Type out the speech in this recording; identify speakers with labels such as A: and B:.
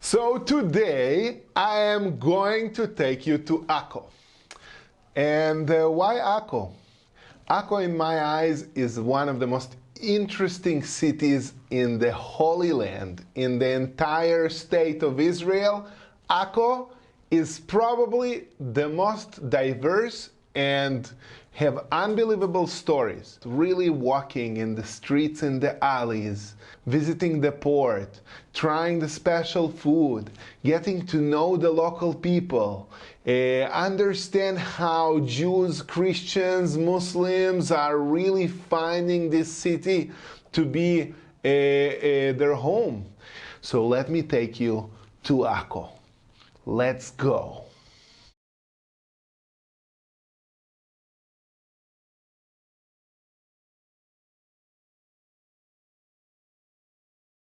A: So today I am going to take you to Akko. And why Akko? Akko in my eyes is one of the most interesting cities in the Holy Land. In the entire state of Israel, Akko is probably the most diverse and have unbelievable stories. Really walking in the streets and the alleys, visiting the port, trying the special food, getting to know the local people, understand how Jews, Christians, Muslims are really finding this city to be their home. So let me take you to Akko. Let's go.